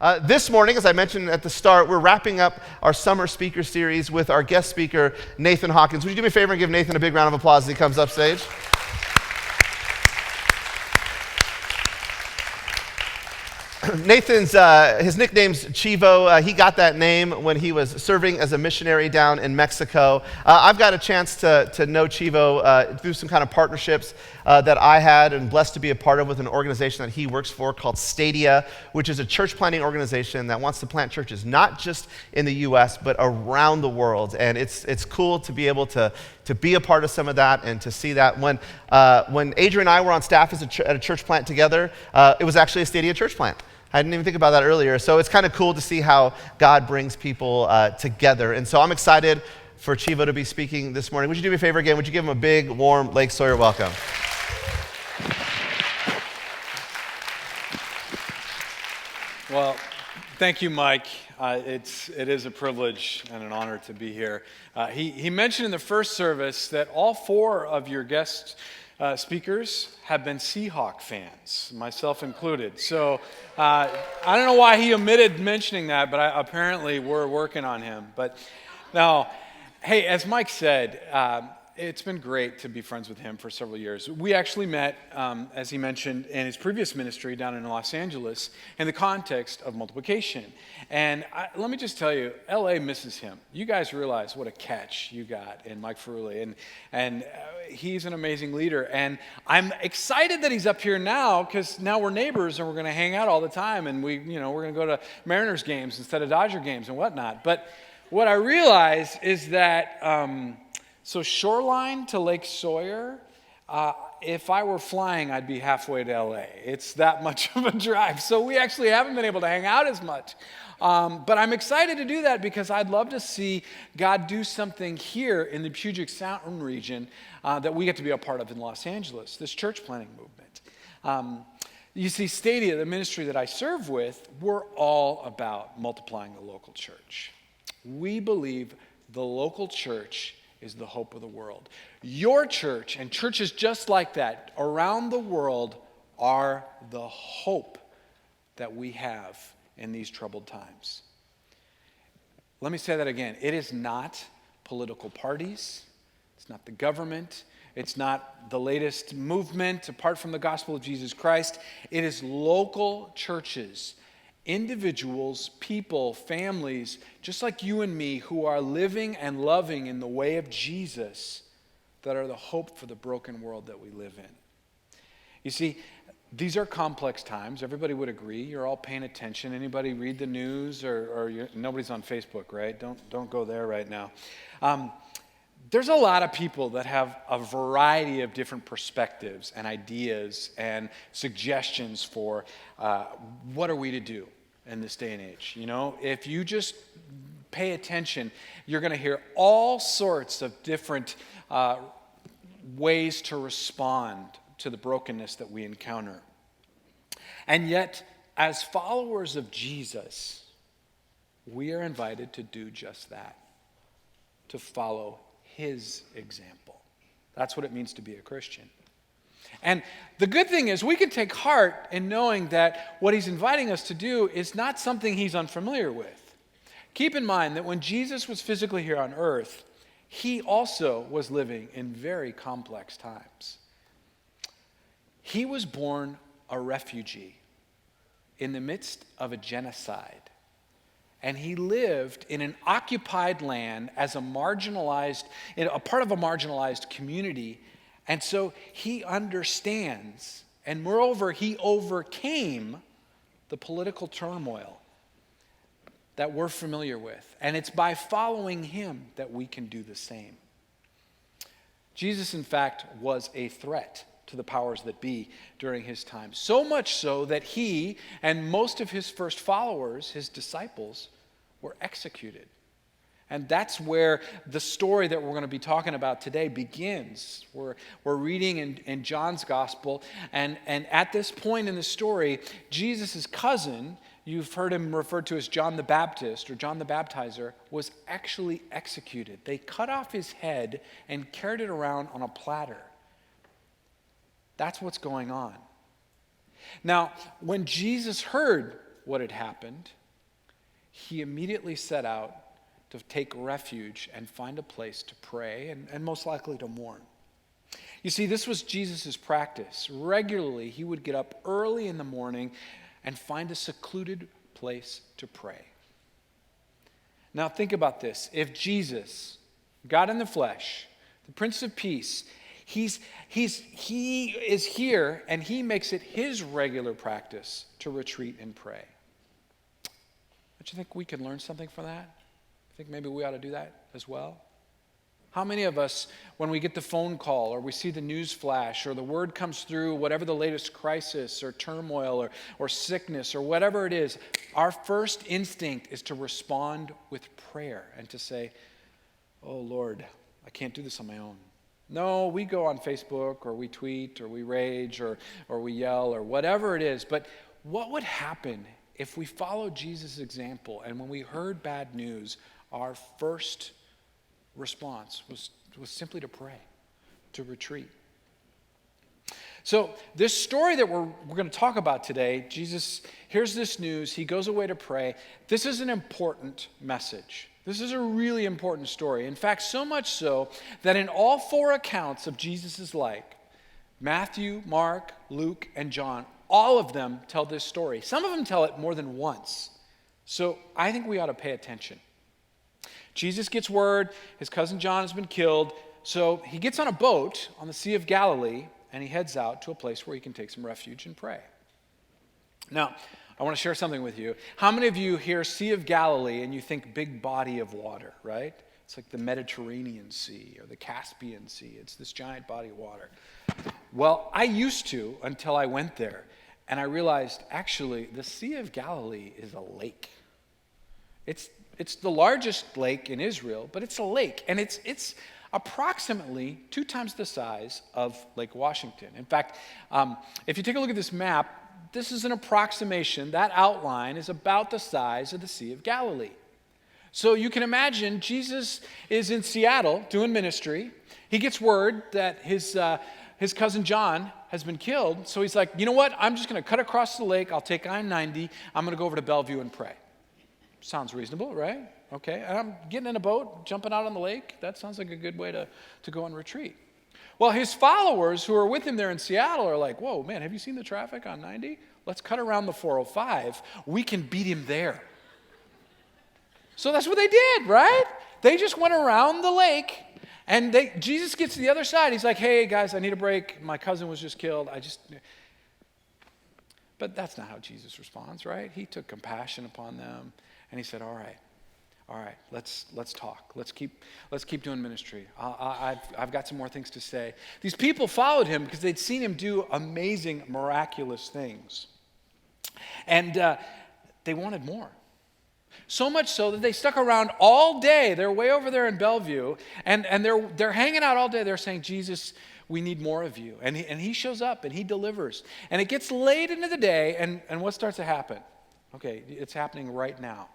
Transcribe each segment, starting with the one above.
This morning, as I mentioned at the start, we're wrapping up our summer speaker series with our guest speaker, Nathan Hawkins. Would you do me a favor and give Nathan a big round of applause as he comes up stage? Nathan's, his nickname's Chivo. He got that name when he was serving as a missionary down in Mexico. I've got a chance to know Chivo through some kind of partnerships that I had and blessed to be a part of with an organization that he works for called Stadia, which is a church planting organization that wants to plant churches, not just in the U.S., but around the world. And it's cool to be able to be a part of some of that and to see that. When Adrian and I were on staff at a church plant together, it was actually a Stadia church plant. I didn't even think about that earlier. So it's kind of cool to see how God brings people together. And so I'm excited for Chivo to be speaking this morning. Would you do me a favor again? Would you give him a big, warm Lake Sawyer welcome? Well, thank you, Mike. It is a privilege and an honor to be here. He mentioned in the first service that all four of your guest speakers have been Seahawk fans, myself included. So I don't know why he omitted mentioning that, but apparently we're working on him. But now, hey, as Mike said, it's been great to be friends with him for several years. We actually met, as he mentioned, in his previous ministry down in Los Angeles in the context of multiplication. And let me just tell you, LA misses him. You guys realize what a catch you got in Mike Ferrulli, and he's an amazing leader. And I'm excited that he's up here now because now we're neighbors and we're going to hang out all the time, and we're going to go to Mariners games instead of Dodger games and whatnot. But what I realize is that so Shoreline to Lake Sawyer, if I were flying, I'd be halfway to LA. It's that much of a drive. So we actually haven't been able to hang out as much. But I'm excited to do that because I'd love to see God do something here in the Puget Sound region that we get to be a part of in Los Angeles, this church planting movement. You see, Stadia, the ministry that I serve with, we're all about multiplying the local church. We believe the local church is the hope of the world. Your church and churches just like that around the world are the hope that we have in these troubled times. Let me say that again. It is not political parties. It's not the government. It's not the latest movement apart from the gospel of Jesus Christ. It is local churches, individuals, people, families, just like you and me, who are living and loving in the way of Jesus, that are the hope for the broken world that we live in. You see, these are complex times. Everybody would agree. You're all paying attention. Anybody read the news? Or nobody's on Facebook, right? Don't go there right now. There's a lot of people that have a variety of different perspectives and ideas and suggestions for what are we to do in this day and age. If you just pay attention, you're going to hear all sorts of different ways to respond to the brokenness that we encounter. And yet, as followers of Jesus, we are invited to do just that, to follow his example. That's what it means to be a Christian. And the good thing is we can take heart in knowing that what he's inviting us to do is not something he's unfamiliar with. Keep in mind that when Jesus was physically here on earth, he also was living in very complex times. He was born a refugee in the midst of a genocide. And he lived in an occupied land as a part of a marginalized community. And so he understands, and moreover, he overcame the political turmoil that we're familiar with. And it's by following him that we can do the same. Jesus, in fact, was a threat to the powers that be during his time. So much so that he and most of his first followers, his disciples, were executed. And that's where the story that we're going to be talking about today begins. We're reading in John's gospel, and at this point in the story, Jesus' cousin, you've heard him referred to as John the Baptist or John the Baptizer, was actually executed. They cut off his head and carried it around on a platter. That's what's going on. Now, when Jesus heard what had happened, he immediately set out to take refuge and find a place to pray and most likely to mourn. You see, this was Jesus' practice. Regularly, he would get up early in the morning and find a secluded place to pray. Now think about this. If Jesus, God in the flesh, the Prince of Peace, he is here and he makes it his regular practice to retreat and pray. Don't you think we can learn something from that? I think maybe we ought to do that as well. How many of us, when we get the phone call or we see the news flash or the word comes through, whatever the latest crisis or turmoil or sickness or whatever it is, our first instinct is to respond with prayer and to say, oh Lord, I can't do this on my own. No, we go on Facebook or we tweet or we rage or we yell or whatever it is. But what would happen if we followed Jesus' example and when we heard bad news, our first response was simply to pray, to retreat? So this story that we're going to talk about today, Jesus hears this news, he goes away to pray. This is an important message. This is a really important story. In fact, so much so that in all four accounts of Jesus' life, Matthew, Mark, Luke, and John, all of them tell this story. Some of them tell it more than once. So I think we ought to pay attention. Jesus gets word his cousin John has been killed, so he gets on a boat on the Sea of Galilee, and he heads out to a place where he can take some refuge and pray. Now, I want to share something with you. How many of you hear Sea of Galilee and you think big body of water, right? It's like the Mediterranean Sea or the Caspian Sea. It's this giant body of water. Well, I used to until I went there, and I realized actually the Sea of Galilee is a lake. It's the largest lake in Israel, but it's a lake, and it's approximately 2 times the size of Lake Washington. In fact, if you take a look at this map, this is an approximation. That outline is about the size of the Sea of Galilee. So you can imagine Jesus is in Seattle doing ministry. He gets word that his cousin John has been killed. So he's like, you know what? I'm just going to cut across the lake. I'll take I-90. I'm going to go over to Bellevue and pray. Sounds reasonable, right? Okay. And I'm getting in a boat, jumping out on the lake. That sounds like a good way to go and retreat. Well, his followers who are with him there in Seattle are like, whoa, man, have you seen the traffic on 90? Let's cut around the 405. We can beat him there. So that's what they did, right? They just went around the lake, and Jesus gets to the other side. He's like, hey, guys, I need a break. My cousin was just killed. But that's not how Jesus responds, right? He took compassion upon them, and he said, all right, let's talk. Let's keep doing ministry. I've got some more things to say. These people followed him because they'd seen him do amazing, miraculous things. And they wanted more. So much so that they stuck around all day. They're way over there in Bellevue, and they're hanging out all day. They're saying, Jesus, we need more of you. And he shows up, and he delivers. And it gets late into the day, and what starts to happen? Okay, it's happening right now.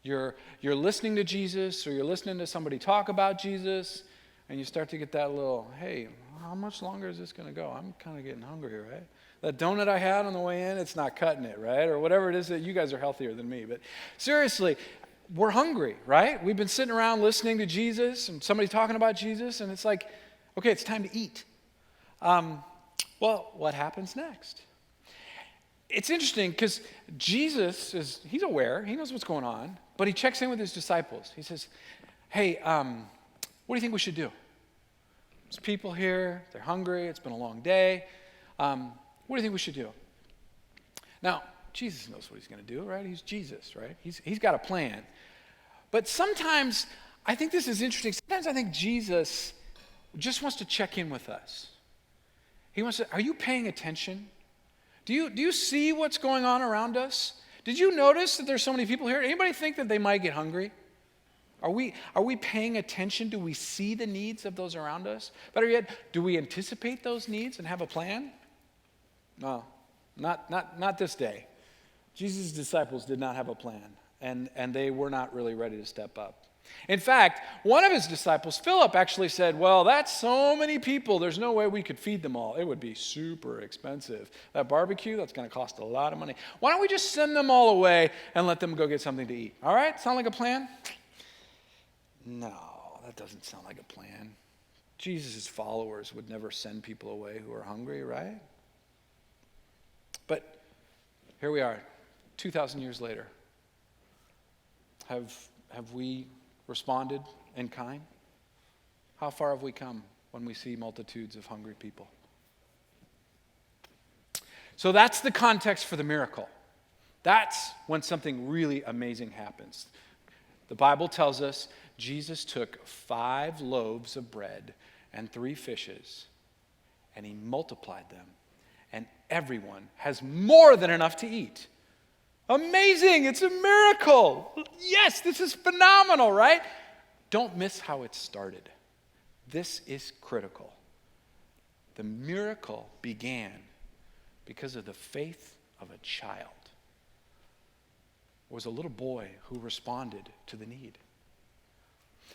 You're listening to Jesus, or you're listening to somebody talk about Jesus, and you start to get that little, hey, how much longer is this going to go? I'm kind of getting hungry, right? That donut I had on the way in, it's not cutting it, right? Or whatever it is that you guys are healthier than me. But seriously, we're hungry, right? We've been sitting around listening to Jesus and somebody talking about Jesus, and it's like, okay, it's time to eat. Well, what happens next? It's interesting because Jesus he's aware, he knows what's going on, but he checks in with his disciples. He says, hey, what do you think we should do? There's people here, they're hungry, it's been a long day. What do you think we should do? Now, Jesus knows what he's going to do, right? He's Jesus, right? He's got a plan. But sometimes, I think this is interesting. Sometimes I think Jesus just wants to check in with us. He wants to, are you paying attention? Do you see what's going on around us? Did you notice that there's so many people here? Anybody think that they might get hungry? Are we paying attention? Do we see the needs of those around us? Better yet, do we anticipate those needs and have a plan? No, not this day. Jesus' disciples did not have a plan, and they were not really ready to step up. In fact, one of his disciples, Philip, actually said, well, that's so many people, there's no way we could feed them all. It would be super expensive. That barbecue, that's going to cost a lot of money. Why don't we just send them all away and let them go get something to eat? All right, sound like a plan? No, that doesn't sound like a plan. Jesus' followers would never send people away who are hungry, right? But here we are, 2,000 years later. Have we responded in kind? How far have we come when we see multitudes of hungry people? So that's the context for the miracle. That's when something really amazing happens. The Bible tells us Jesus took 5 loaves of bread and 3 fishes, and he multiplied them, and everyone has more than enough to eat. Amazing, it's a miracle. Yes, this is phenomenal, right? Don't miss how it started. This is critical. The miracle began because of the faith of a child. It was a little boy who responded to the need.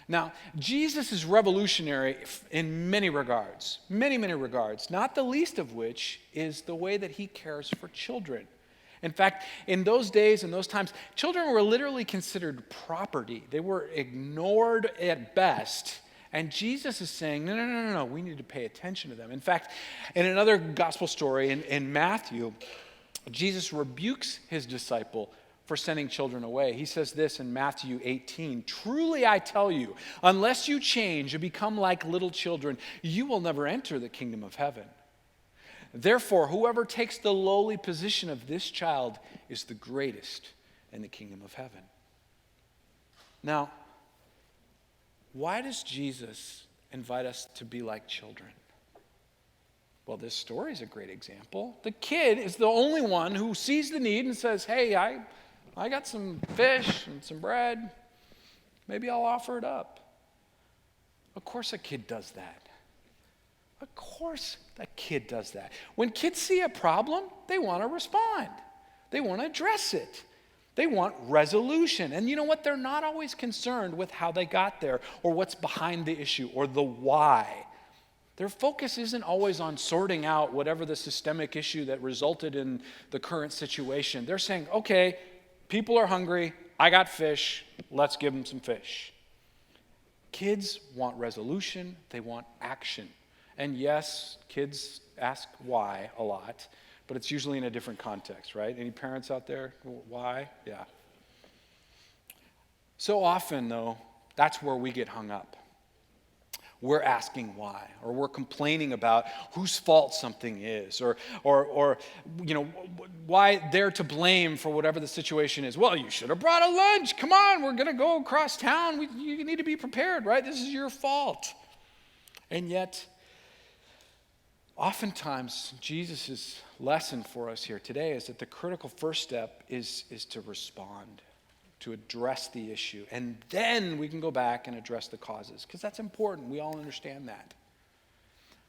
Now, Jesus is revolutionary in many regards, many regards, not the least of which is the way that he cares for children. In fact, in those days, in those times, children were literally considered property. They were ignored at best. And Jesus is saying, no, we need to pay attention to them. In fact, in another gospel story in Matthew, Jesus rebukes his disciple for sending children away. He says this in Matthew 18, "Truly I tell you, unless you change and become like little children, you will never enter the kingdom of heaven. Therefore, whoever takes the lowly position of this child is the greatest in the kingdom of heaven." Now, why does Jesus invite us to be like children? Well, this story is a great example. The kid is the only one who sees the need and says, hey, I got some fish and some bread. Maybe I'll offer it up. Of course a kid does that. Of course a kid does that. When kids see a problem, they want to respond. They want to address it. They want resolution. And you know what? They're not always concerned with how they got there or what's behind the issue or the why. Their focus isn't always on sorting out whatever the systemic issue that resulted in the current situation. They're saying, okay, people are hungry. I got fish. Let's give them some fish. Kids want resolution. They want action. And yes, kids ask why a lot, but it's usually in a different context, right? Any parents out there? Why? Yeah. So often, though, that's where we get hung up. We're asking why, or we're complaining about whose fault something is, or you know, why they're to blame for whatever the situation is. Well, you should have brought a lunch. Come on, we're going to go across town. You need to be prepared, right? This is your fault. And yet, oftentimes, Jesus' lesson for us here today is that the critical first step is to respond, to address the issue. And then we can go back and address the causes, because that's important. We all understand that.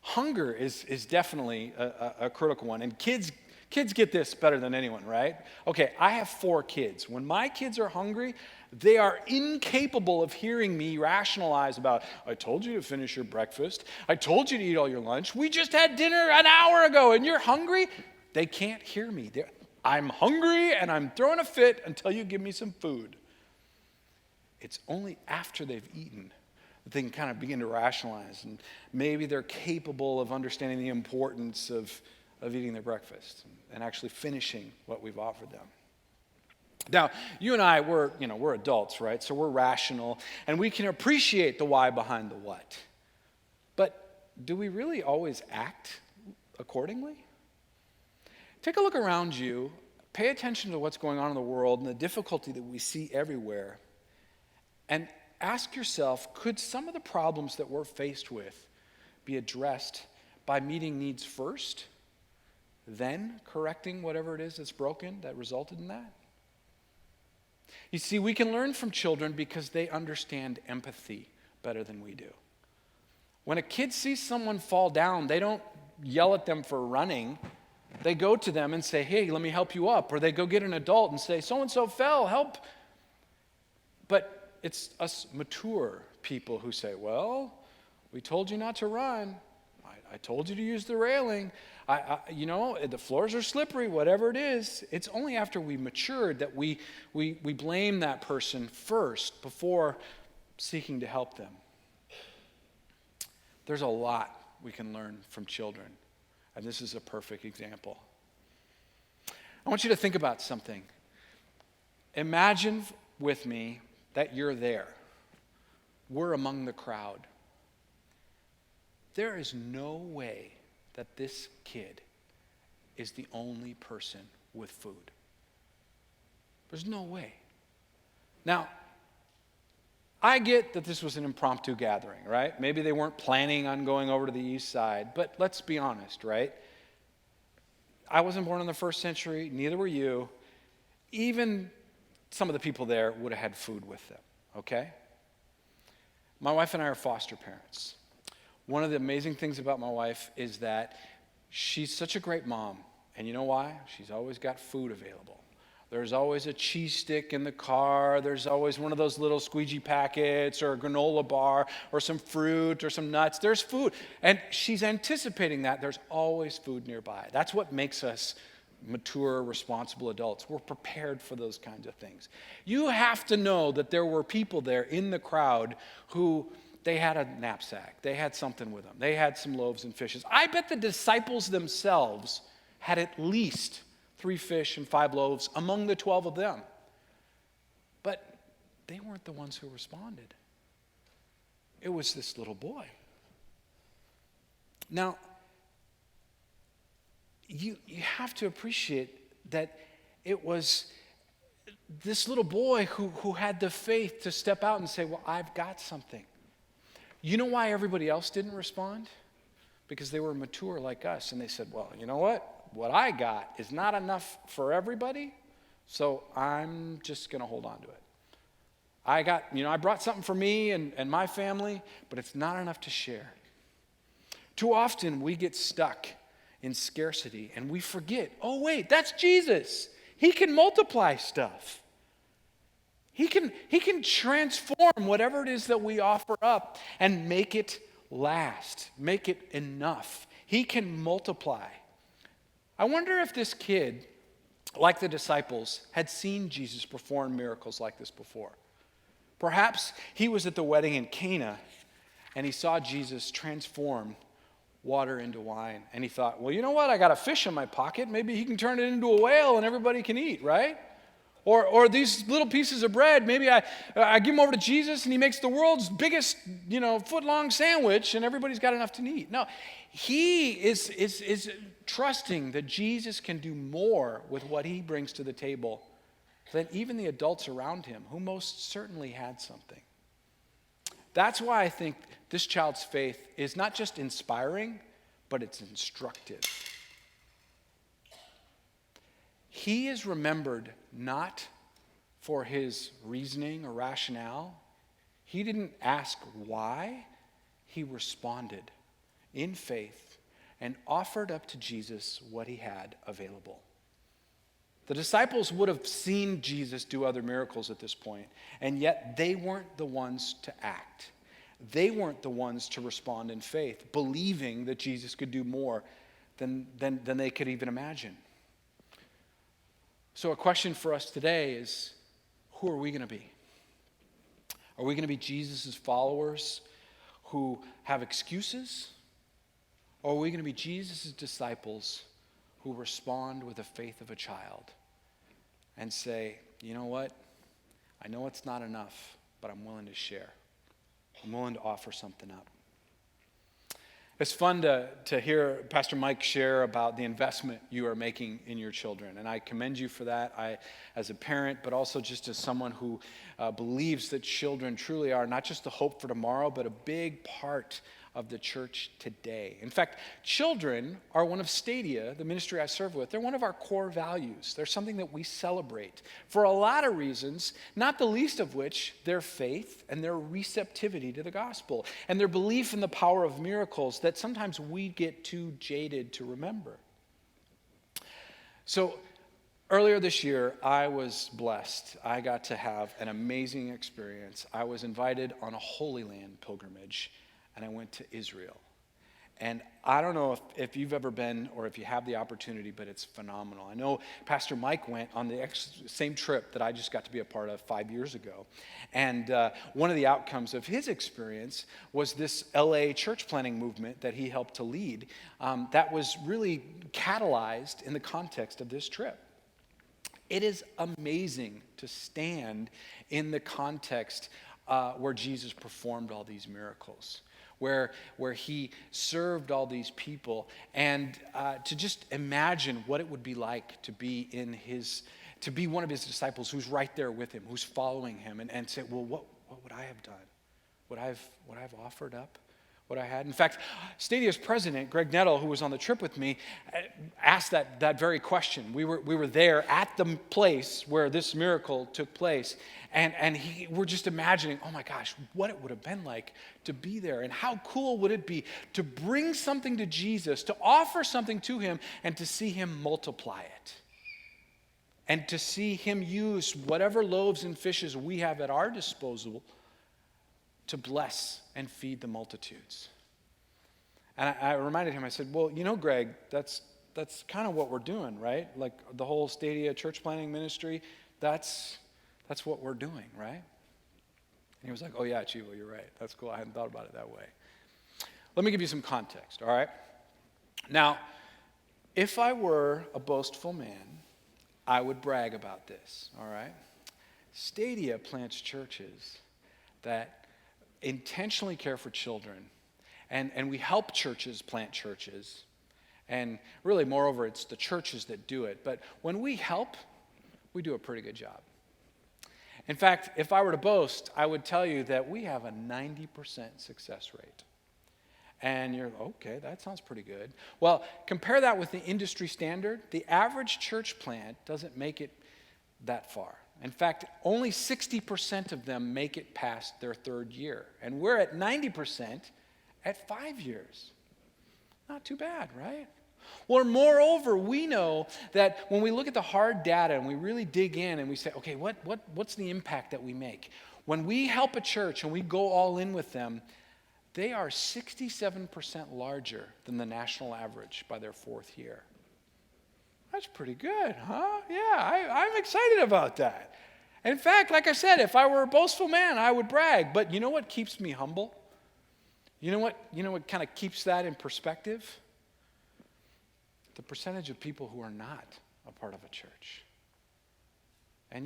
Hunger is definitely a critical one. And kids get this better than anyone, right? Okay, I have 4 kids. When my kids are hungry, they are incapable of hearing me rationalize about, I told you to finish your breakfast. I told you to eat all your lunch. We just had dinner an hour ago and you're hungry. They can't hear me. I'm hungry and I'm throwing a fit until you give me some food. It's only after they've eaten that they can kind of begin to rationalize, and maybe they're capable of understanding the importance of eating their breakfast and actually finishing what we've offered them. Now, you and I, we're adults, right? So we're rational, and we can appreciate the why behind the what. But do we really always act accordingly? Take a look around you, pay attention to what's going on in the world and the difficulty that we see everywhere, and ask yourself, could some of the problems that we're faced with be addressed by meeting needs first, then correcting whatever it is that's broken that resulted in that? You see, we can learn from children because they understand empathy better than we do. When a kid sees someone fall down, they don't yell at them for running. They go to them and say, hey, let me help you up. Or they go get an adult and say, so-and-so fell, help. But it's us mature people who say, well, we told you not to run. I told you to use the railing. The floors are slippery, whatever it is. It's only after we matured that we blame that person first before seeking to help them. There's a lot we can learn from children, and this is a perfect example. I want you to think about something. Imagine with me that you're there. We're among the crowd. There is no way that this kid is the only person with food. There's no way. Now, I get that this was an impromptu gathering, right? Maybe they weren't planning on going over to the east side, but let's be honest, right? I wasn't born in the first century, neither were you. Even some of the people there would have had food with them, okay? My wife and I are foster parents. One of the amazing things about my wife is that she's such a great mom. And you know why? She's always got food available. There's always a cheese stick in the car. There's always one of those little squeegee packets or a granola bar or some fruit or some nuts. There's food. And she's anticipating that. There's always food nearby. That's what makes us mature, responsible adults. We're prepared for those kinds of things. You have to know that there were people there in the crowd who they had a knapsack. They had something with them. They had some loaves and fishes. I bet the disciples themselves had at least 3 fish and 5 loaves among the 12 of them. But they weren't the ones who responded. It was this little boy. Now, you have to appreciate that it was this little boy who had the faith to step out and say, well, I've got something. You know why everybody else didn't respond? Because they were mature like us, and they said, well, you know what? What I got is not enough for everybody, so I'm just going to hold on to it. I brought something for me and my family, but it's not enough to share. Too often we get stuck in scarcity, and we forget, oh wait, that's Jesus. He can multiply stuff. He can transform whatever it is that we offer up and make it last, make it enough. He can multiply. I wonder if this kid, like the disciples, had seen Jesus perform miracles like this before. Perhaps he was at the wedding in Cana and he saw Jesus transform water into wine. And he thought, well, you know what? I got a fish in my pocket. Maybe he can turn it into a whale and everybody can eat, right? Or these little pieces of bread, maybe I give them over to Jesus and he makes the world's biggest, foot-long sandwich and everybody's got enough to eat. No, he is trusting that Jesus can do more with what he brings to the table than even the adults around him, who most certainly had something. That's why I think this child's faith is not just inspiring, but it's instructive. He is remembered not for his reasoning or rationale. He didn't ask why. He responded in faith and offered up to Jesus what he had available. The disciples would have seen Jesus do other miracles at this point, and yet they weren't the ones to act. They weren't the ones to respond in faith, believing that Jesus could do more than they could even imagine. So a question for us today is, who are we going to be? Are we going to be Jesus' followers who have excuses? Or are we going to be Jesus' disciples who respond with the faith of a child and say, you know what? I know it's not enough, but I'm willing to share. I'm willing to offer something up. It's fun to hear Pastor Mike share about the investment you are making in your children, and I commend you for that. I, as a parent, but also just as someone who believes that children truly are not just the hope for tomorrow, but a big part of the church today. In fact, children are one of Stadia, the ministry I serve with. They're one of our core values. They're something that we celebrate for a lot of reasons, not the least of which their faith and their receptivity to the gospel and their belief in the power of miracles that sometimes we get too jaded to remember. So Earlier this year, I was blessed. I got to have an amazing experience. I was invited on a Holy Land pilgrimage, and I went to Israel. And I don't know if you've ever been or if you have the opportunity, but it's phenomenal. I know Pastor Mike went on the same trip that I just got to be a part of 5 years ago. And one of the outcomes of his experience was this LA church planting movement that he helped to lead that was really catalyzed in the context of this trip. It is amazing to stand in the context where Jesus performed all these miracles, where he served all these people, and to just imagine what it would be like to be one of his disciples who's right there with him, who's following him, and say, well, what would I have done? Would I have offered up what I had? In fact, Stadia's president, Greg Nettle, who was on the trip with me, asked that very question. We were there at the place where this miracle took place, and we're just imagining, oh my gosh, what it would have been like to be there, and how cool would it be to bring something to Jesus, to offer something to him, and to see him multiply it, and to see him use whatever loaves and fishes we have at our disposal to bless and feed the multitudes. And I reminded him, I said, well, Greg, that's kind of what we're doing, right? Like the whole Stadia church planting ministry, that's what we're doing, right? And he was like, oh yeah, Chivo, you're right. That's cool. I hadn't thought about it that way. Let me give you some context, all right? Now, if I were a boastful man, I would brag about this, all right? Stadia plants churches that intentionally care for children, and we help churches plant churches, and really, moreover, it's the churches that do it. But when we help, we do a pretty good job. In fact, if I were to boast, I would tell you that we have a 90% success rate. And you're, okay, that sounds pretty good. Well, compare that with the industry standard. The average church plant doesn't make it that far. In fact, only 60% of them make it past their third year. And we're at 90% at 5 years. Not too bad, right? Well, moreover, we know that when we look at the hard data and we really dig in and we say, okay, what's the impact that we make? When we help a church and we go all in with them, they are 67% larger than the national average by their fourth year. That's pretty good, huh? Yeah, I'm excited about that. In fact, like I said, if I were a boastful man, I would brag. But you know what keeps me humble? You know what kind of keeps that in perspective? The percentage of people who are not a part of a church. And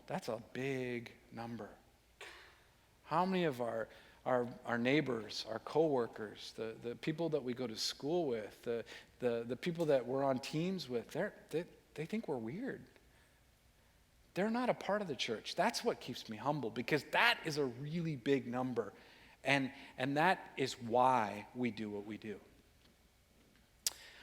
that's a big number. How many of our neighbors, our coworkers, the people that we go to school with, the people that we're on teams with, they think we're weird. They're not a part of the church. That's what keeps me humble, because that is a really big number. And that is why we do what we do.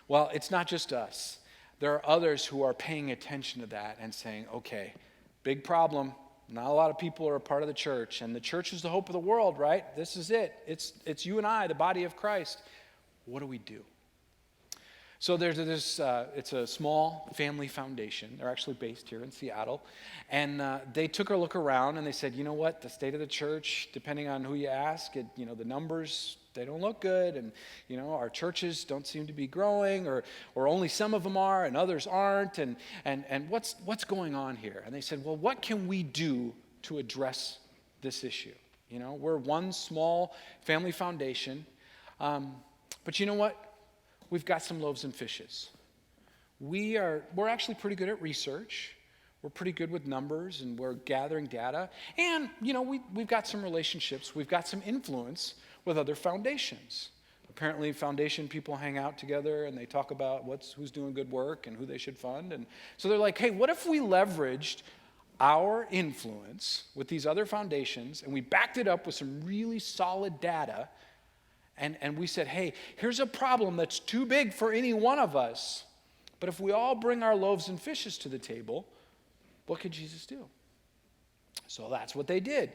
Well, it's not just us. There are others who are paying attention to that and saying, okay, big problem. Not a lot of people are a part of the church, and the church is the hope of the world, right? This is it. It's you and I, the body of Christ. What do we do? So there's this, it's a small family foundation. They're actually based here in Seattle. And they took a look around and they said, you know what, the state of the church, depending on who you ask, the numbers, they don't look good. And, our churches don't seem to be growing, or only some of them are and others aren't. And what's going on here? And they said, well, what can we do to address this issue? We're one small family foundation. But you know what? We've got some loaves and fishes. We're actually pretty good at research. We're pretty good with numbers, and we're gathering data. And, we've got some relationships. We've got some influence with other foundations. Apparently, foundation people hang out together, and they talk about who's doing good work and who they should fund. And so they're like, hey, what if we leveraged our influence with these other foundations, and we backed it up with some really solid data, and we said, hey, here's a problem that's too big for any one of us, but if we all bring our loaves and fishes to the table, what could Jesus do? So that's what they did.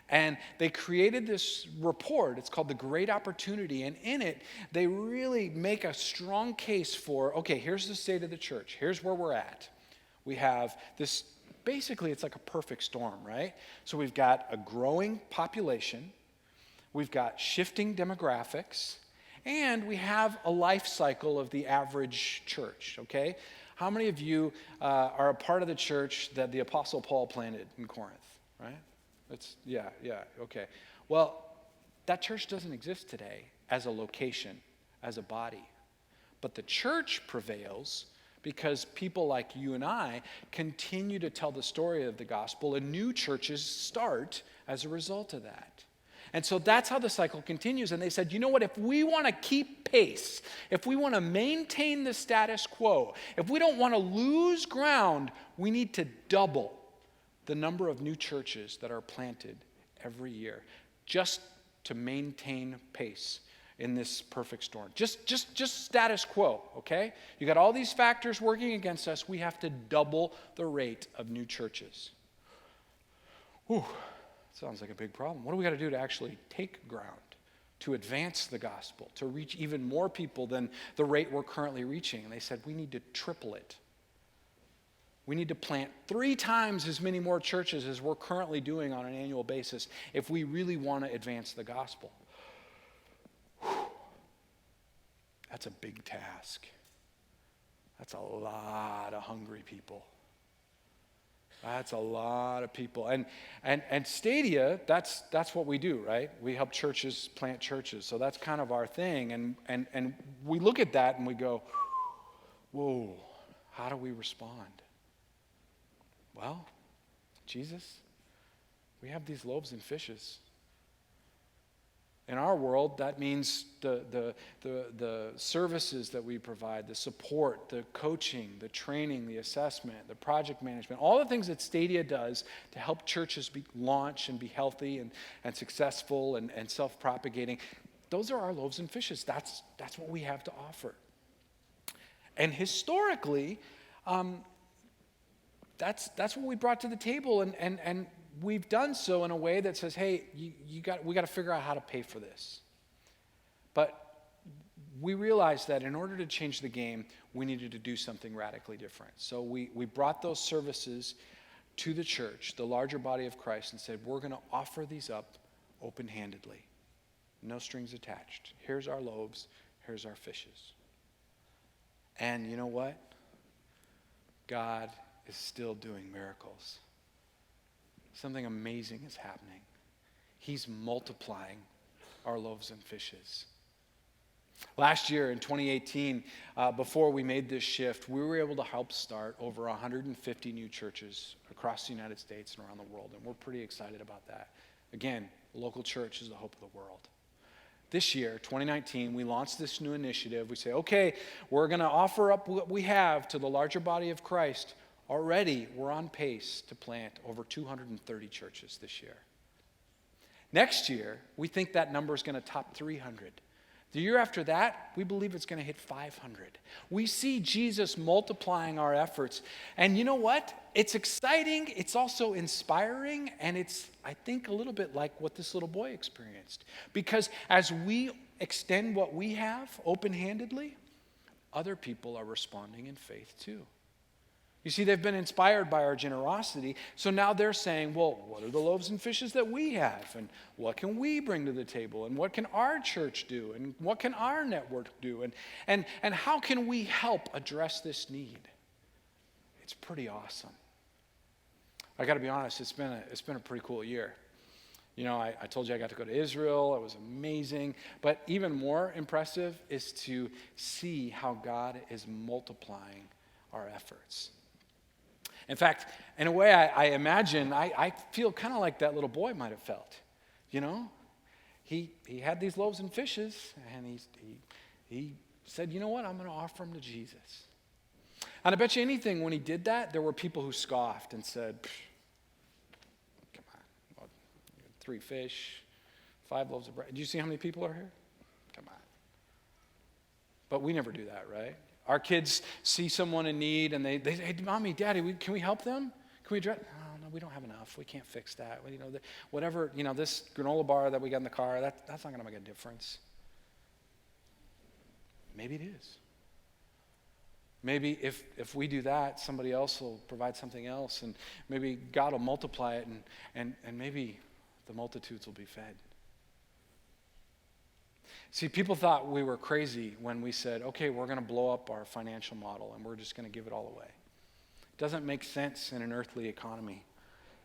And they created this report. It's called The Great Opportunity. And in it, they really make a strong case for, okay, here's the state of the church. Here's where we're at. we have this, basically it's like a perfect storm, right? So we've got a growing population, we've got shifting demographics, and we have a life cycle of the average church, okay? How many of you are a part of the church that the Apostle Paul planted in Corinth, right? Yeah, okay. Well, that church doesn't exist today as a location, as a body. But the church prevails because people like you and I continue to tell the story of the gospel, and new churches start as a result of that. And so that's how the cycle continues. And they said, you know what, if we want to keep pace, if we want to maintain the status quo, if we don't want to lose ground, we need to double the number of new churches that are planted every year just to maintain pace in this perfect storm. Just status quo, okay? You got all these factors working against us. We have to double the rate of new churches. Whew. Sounds like a big problem. What do we got to do to actually take ground, to advance the gospel, to reach even more people than the rate we're currently reaching? And they said, we need to triple it. We need to plant 3 times as many more churches as we're currently doing on an annual basis if we really want to advance the gospel. Whew. That's a big task. That's a lot of hungry people. That's a lot of people. And Stadia, that's what we do, right? We help churches plant churches. So that's kind of our thing. And we look at that and we go, whoa, how do we respond? Well, Jesus, we have these loaves and fishes. In our world, that means the services that we provide, the support, the coaching, the training, the assessment, the project management, all the things that Stadia does to help churches launch and be healthy and successful and self-propagating. Those are our loaves and fishes. That's what we have to offer. And historically, that's what we brought to the table, and we've done so in a way that says, hey, we got to figure out how to pay for this. But we realized that in order to change the game, we needed to do something radically different. So we brought those services to the church, the larger body of Christ, and said, we're going to offer these up open-handedly. No strings attached. Here's our loaves, here's our fishes. And you know what? God is still doing miracles. Something amazing is happening. He's multiplying our loaves and fishes. Last year in 2018, before we made this shift, we were able to help start over 150 new churches across the United States and around the world, and we're pretty excited about that. Again, local church is the hope of the world. This year, 2019, we launched this new initiative. We say, okay, we're going to offer up what we have to the larger body of Christ. Already, we're on pace to plant over 230 churches this year. Next year, we think that number is going to top 300. The year after that, we believe it's going to hit 500. We see Jesus multiplying our efforts. And you know what? It's exciting, it's also inspiring, and it's, I think, a little bit like what this little boy experienced. Because as we extend what we have open-handedly, other people are responding in faith too. You see, they've been inspired by our generosity, so now they're saying, well, what are the loaves and fishes that we have? And what can we bring to the table? And what can our church do? And what can our network do? And how can we help address this need? It's pretty awesome. I got to be honest, it's been a pretty cool year. You know, I told you I got to go to Israel. It was amazing. But even more impressive is to see how God is multiplying our efforts. In fact, in a way, I imagine, I feel kind of like that little boy might have felt. You know, he had these loaves and fishes, and he said, you know what, I'm going to offer them to Jesus. And I bet you anything, when he did that, there were people who scoffed and said, come on, 3 fish, 5 loaves of bread. Do you see how many people are here? Come on. But we never do that, right? Our kids see someone in need and they say, hey, Mommy, Daddy, can we help them? Can we address? No, we don't have enough. We can't fix that. Well, whatever, this granola bar that we got in the car, that's not going to make a difference. Maybe it is. Maybe if we do that, somebody else will provide something else, and maybe God will multiply it, and maybe the multitudes will be fed. See, people thought we were crazy when we said, okay, we're going to blow up our financial model and we're just going to give it all away. It doesn't make sense in an earthly economy.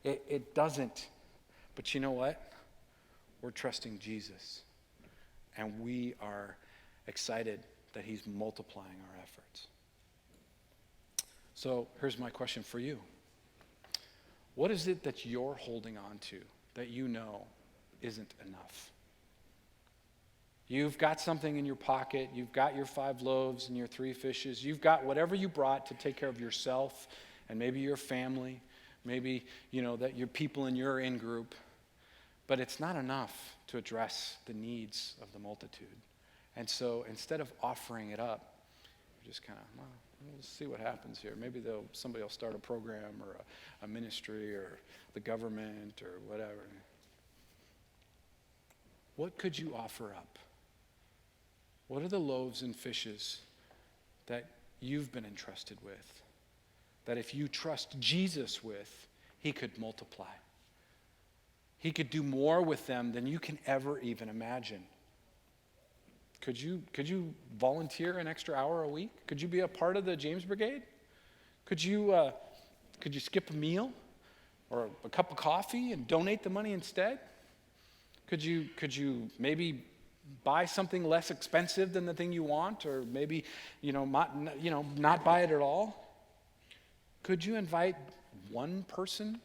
It doesn't. But you know what? We're trusting Jesus. And we are excited that he's multiplying our efforts. So here's my question for you. What is it that you're holding on to that you know isn't enough? You've got something in your pocket. You've got your 5 loaves and your 3 fishes. You've got whatever you brought to take care of yourself and maybe your family, maybe, that your people in your in-group. But it's not enough to address the needs of the multitude. And so instead of offering it up, you're just kind of, we'll see what happens here. Maybe somebody will start a program or a ministry or the government or whatever. What could you offer up? What are the loaves and fishes that you've been entrusted with? That if you trust Jesus with, he could multiply. He could do more with them than you can ever even imagine. Could you volunteer an extra hour a week? Could you be a part of the James Brigade? Could you skip a meal or a cup of coffee and donate the money instead? Could you maybe buy something less expensive than the thing you want, or maybe not buy it at all? Could you invite one person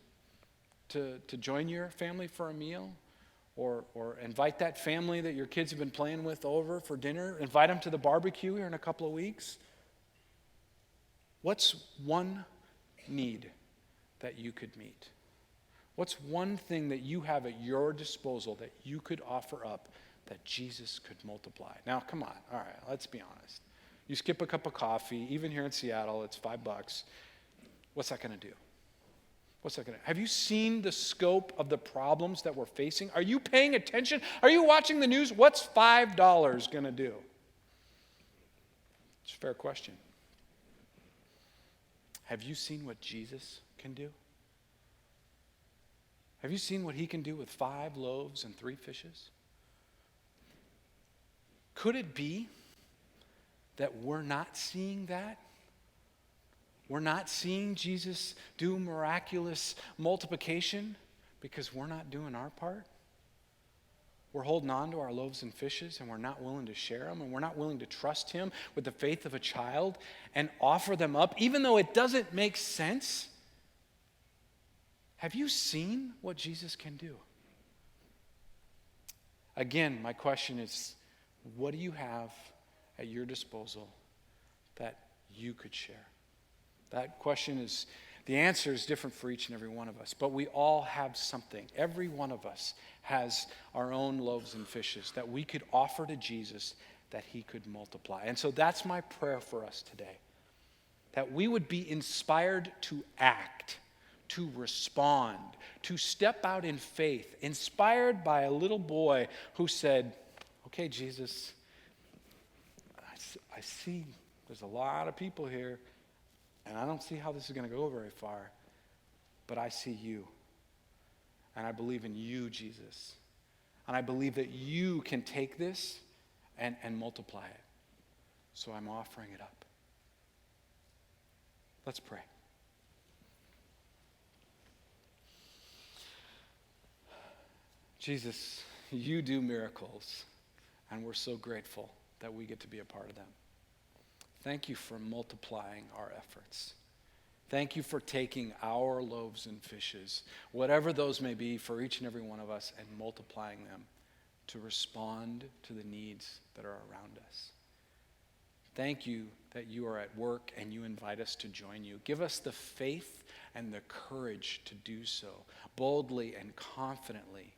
to join your family for a meal? Or invite that family that your kids have been playing with over for dinner. Invite them to the barbecue here in a couple of weeks. What's one need that you could meet? What's one thing that you have at your disposal that you could offer up that Jesus could multiply? Now, come on. All right, let's be honest. You skip a cup of coffee, even here in Seattle, it's $5. What's that going to do? Have you seen the scope of the problems that we're facing? Are you paying attention? Are you watching the news? What's $5 going to do? It's a fair question. Have you seen what Jesus can do? Have you seen what he can do with 5 loaves and 3 fishes? Could it be that we're not seeing that? We're not seeing Jesus do miraculous multiplication because we're not doing our part? We're holding on to our loaves and fishes and we're not willing to share them, and we're not willing to trust him with the faith of a child and offer them up even though it doesn't make sense? Have you seen what Jesus can do? Again, my question is, what do you have at your disposal that you could share? That question is, the answer is different for each and every one of us, but we all have something. Every one of us has our own loaves and fishes that we could offer to Jesus that he could multiply. And so that's my prayer for us today, that we would be inspired to act, to respond, to step out in faith, inspired by a little boy who said, okay, Jesus, I see there's a lot of people here, and I don't see how this is going to go very far, but I see you. And I believe in you, Jesus. And I believe that you can take this and multiply it. So I'm offering it up. Let's pray. Jesus, you do miracles, and we're so grateful that we get to be a part of them. Thank you for multiplying our efforts. Thank you for taking our loaves and fishes, whatever those may be for each and every one of us, and multiplying them to respond to the needs that are around us. Thank you that you are at work and you invite us to join you. Give us the faith and the courage to do so, boldly and confidently.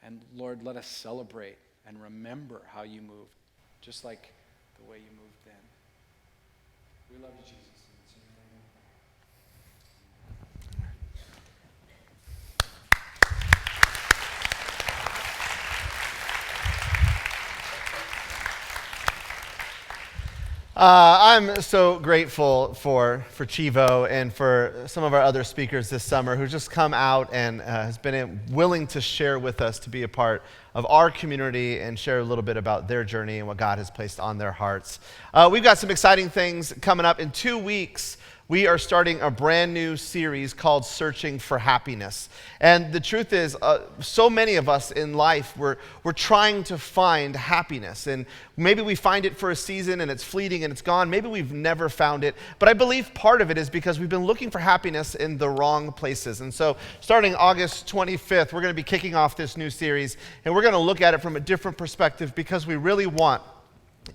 And Lord, let us celebrate and remember how you moved, just like the way you moved then. We love you, Jesus. I'm so grateful for Chivo and for some of our other speakers this summer who just come out and has been willing to share with us to be a part of our community and share a little bit about their journey and what God has placed on their hearts. We've got some exciting things coming up. In 2 weeks, we are starting a brand new series called Searching for Happiness. And the truth is, so many of us in life, we're trying to find happiness. And maybe we find it for a season and it's fleeting and it's gone. Maybe we've never found it. But I believe part of it is because we've been looking for happiness in the wrong places. And so starting August 25th, we're going to be kicking off this new series. And we're going to look at it from a different perspective because we really want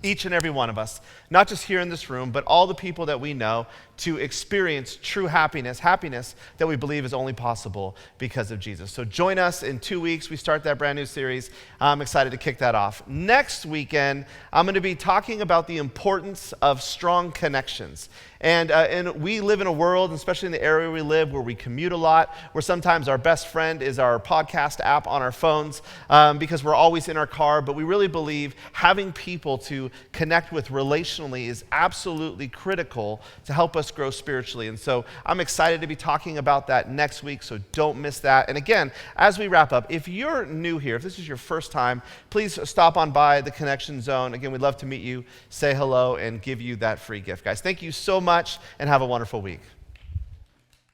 each and every one of us, not just here in this room, but all the people that we know, to experience true happiness that we believe is only possible because of Jesus. So join us in 2 weeks. We start that brand new series. I'm excited to kick that off. Next weekend, I'm going to be talking about the importance of strong connections. And we live in a world, especially in the area we live, where we commute a lot, where sometimes our best friend is our podcast app on our phones because we're always in our car. But we really believe having people to connect with relationally is absolutely critical to help us grow spiritually. And so I'm excited to be talking about that next week, so don't miss that. And again, as we wrap up, if you're new here, if this is your first time, please stop on by the Connection Zone. Again, we'd love to meet you, say hello, and give you that free gift. Guys, thank you so much, and have a wonderful week.